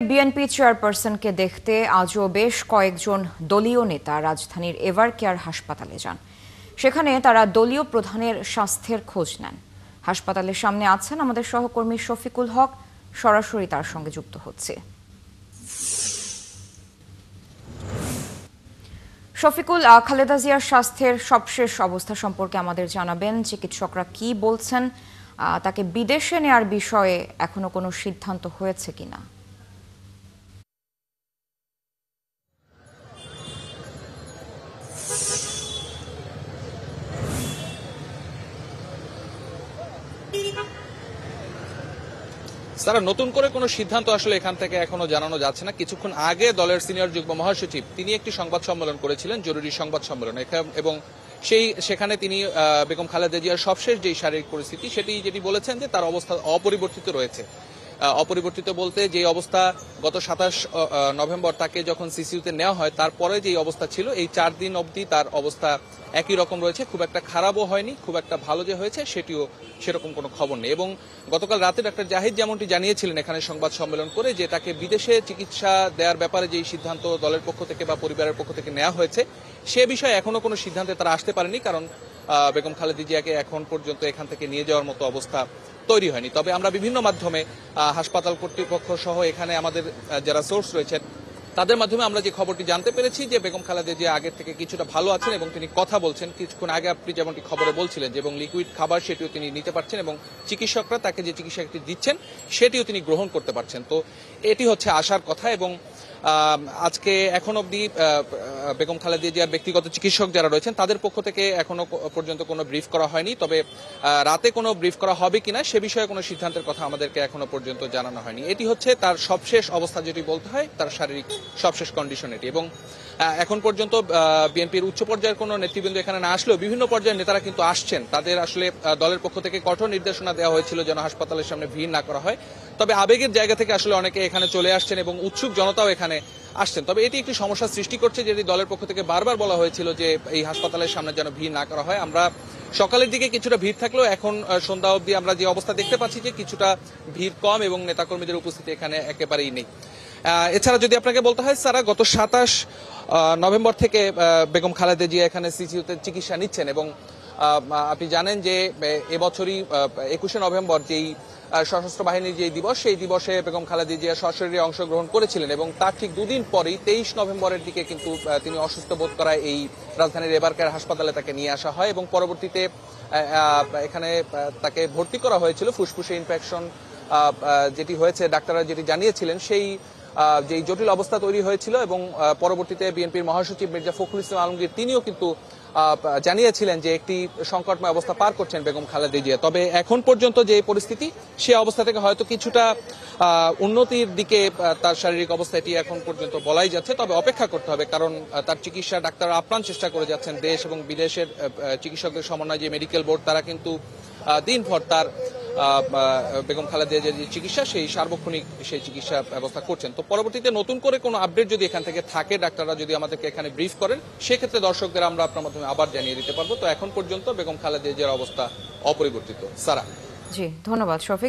BNP চেয়ারপারসনকে দেখতে আজও বেশ কয়েকজন দলীয় নেতা রাজধানীর এভার কেয়ার হাসপাতালে যান। সেখানে তারা দলীয় প্রধানের স্বাস্থ্যের খোঁজ নেন। হাসপাতালের সামনে আছেন আমাদের সহকর্মী শফিকুল হক, সরাসরি তার সঙ্গে যুক্ত হচ্ছে। শফিকুল, খালেদা জিয়ার স্বাস্থ্যের সবশেষ অবস্থা সম্পর্কে আমাদের জানাবেন। চিকিৎসকরা কি বলছেন, তাকে বিদেশে নেয়ার বিষয়ে এখনো কোনো সিদ্ধান্ত হয়েছে কিনা? স্যার, নতুন করে কোনো সিদ্ধান্ত আসলে এখান থেকে এখনো জানানো যাচ্ছে না। কিছুক্ষণ আগে দলের সিনিয়র যুগ্ম মহাসচিব তিনি একটি সংবাদ সম্মেলন করেছিলেন, জরুরি সংবাদ সম্মেলন, এবং সেখানে তিনি বেগম খালেদা জিয়ার সবশেষ যেই শারীরিক পরিস্থিতি যেটি বলেছেন যে তার অবস্থা অপরিবর্তিত রয়েছে। অপরিবর্তিত বলতে যে অবস্থা গত 27 নভেম্বর তাকে যখন সিসিইউতে নেওয়া হয় তারপরে যে অবস্থা ছিল, এই 4 দিন অবধি তার অবস্থা একই রকম রয়েছে। খুব একটা খারাপও হয়নি, খুব একটা ভালো যে হয়েছে সেটিও সেরকম কোনো খবর নেই। এবং গতকাল রাতে ডাক্তার জাহিদ যেমনটি জানিয়েছিলেন এখানে সংবাদ সম্মেলন করে, যে তাকে বিদেশে চিকিৎসা দেওয়ার ব্যাপারে যেই সিদ্ধান্ত দলের পক্ষ থেকে বা পরিবারের পক্ষ থেকে নেওয়া হয়েছে সে বিষয়ে এখনো কোনো সিদ্ধান্তে তারা আসতে পারেনি, কারণ বেগম খালেদা জিয়াকে এখন পর্যন্ত এখান থেকে নিয়ে যাওয়ার মতো অবস্থা তৈরি হয়নি। তবে আমরা বিভিন্ন মাধ্যমে হাসপাতাল কর্তৃপক্ষ সহ এখানে আমাদের যারা সোর্স রয়েছেন তাদের মাধ্যমে আমরা যে খবরটি জানতে পেরেছি যে বেগম খালেদা জিয়া আগের থেকে কিছুটা ভালো আছেন এবং তিনি কথা বলছেন। কিছুক্ষণ আগে আপনি যেমনটি খবরে বলছিলেন যে এবং লিকুইড খাবার সেটিও তিনি নিতে পারছেন এবং চিকিৎসকরা তাকে যে চিকিৎসাটি দিচ্ছেন সেটিও তিনি গ্রহণ করতে পারছেন। তো এটি হচ্ছে আশার কথা। এবং আজকে এখন অবধি বেগম খালেদা জিয়ার ব্যক্তিগত চিকিৎসক যারা রয়েছেন তাদের পক্ষ থেকে এখনো পর্যন্ত কোনো ব্রিফ করা হয়নি। তবে রাতে কোনো ব্রিফ করা হবে কিনা সে বিষয়ে কোনো সিদ্ধান্তের কথা আমাদেরকে এখনো পর্যন্ত জানানো হয়নি। এটি হচ্ছে তার সবশেষ অবস্থা যেটি বলতে হয়, তার শারীরিক সবশেষ কন্ডিশন এটি। এবং এখন পর্যন্ত বিএনপির উচ্চ পর্যায়ের কোনো নেতৃবৃন্দ এখানে না আসলেও বিভিন্ন পর্যায়ের নেতারা কিন্তু আসছেন। তাদের আসলে দলের পক্ষ থেকে কঠোর নির্দেশনা দেওয়া হয়েছিল যেন হাসপাতালের সামনে ভিড় না করা হয়। তবে আবেগের জায়গা থেকে আসলে অনেকে এখানে চলে আসছেন এবং উৎসুক জনতাও এখানে আসছেন। তবে এটি একটি সমস্যা সৃষ্টি করছে, যেটি দলের পক্ষ থেকে বারবার বলা হয়েছিল যে এই হাসপাতালের সামনে যেন ভিড় না করা হয়। আমরা সকালের দিকে কিছুটা ভিড় থাকলেও এখন সন্ধ্যা অবধি আমরা যে অবস্থা দেখতে পাচ্ছি যে কিছুটা ভিড় কম এবং নেতাকর্মীদের উপস্থিতি এখানে একেবারেই নেই। এছাড়া যদি আপনাকে বলতে হয় স্যার, গত 27 নভেম্বর থেকে বেগম খালেদা জিয়া এখানে সিসিইউতে চিকিৎসা নিচ্ছেন এবং আপনি জানেন যে এবছরই 21শে নভেম্বর যেই সশস্ত্র বাহিনীর যে দিবস, সেই দিবসে বেগম খালেদা জিয়া সশরীরে অংশগ্রহণ করেছিলেন এবং তার ঠিক দুদিন পরেই 23 নভেম্বরের দিকে কিন্তু তিনি অসুস্থ বোধ করায় এই রাজধানীর এভার কেয়ার হাসপাতালে তাকে নিয়ে আসা হয় এবং পরবর্তীতে এখানে তাকে ভর্তি করা হয়েছিল। ফুসফুসে ইনফেকশন যেটি হয়েছে ডাক্তাররা যেটি জানিয়েছিলেন সেই যেই জটিল অবস্থা তৈরি হয়েছিল এবং পরবর্তীতে বিএনপির মহাসচিব মির্জা ফখরুল ইসলাম আলমগীর তিনিও কিন্তু জানিয়েছিলেন যে একটি সংকটময় অবস্থা পার করছেন বেগম খালেদা জিয়া। তবে এখন পর্যন্ত যে পরিস্থিতি, সে অবস্থা থেকে হয়তো কিছুটা উন্নতির দিকে তার শারীরিক অবস্থা এটি এখন পর্যন্ত বলাই যাচ্ছে। তবে অপেক্ষা করতে হবে, কারণ তার চিকিৎসা ডাক্তাররা আপ্রাণ চেষ্টা করে যাচ্ছেন। দেশ এবং বিদেশের চিকিৎসকদের সমন্বয়ে যে মেডিকেল বোর্ড, তারা কিন্তু দিনভর তার বেগম খালেদা জিয়ার যে চিকিৎসা সেই সার্বক্ষণিক সেই চিকিৎসা ব্যবস্থা করছেন। তো পরবর্তীতে নতুন করে কোনো আপডেট যদি এখান থেকে থাকে, ডাক্তাররা যদি আমাদেরকে এখানে ব্রিফ করেন, সেক্ষেত্রে দর্শকদের আমরা আপনার মাধ্যমে আবার জানিয়ে দিতে পারবো। তো এখন পর্যন্ত বেগম খালেদা জিয়ার অবস্থা অপরিবর্তিত। সারা। জি, ধন্যবাদ শফিক।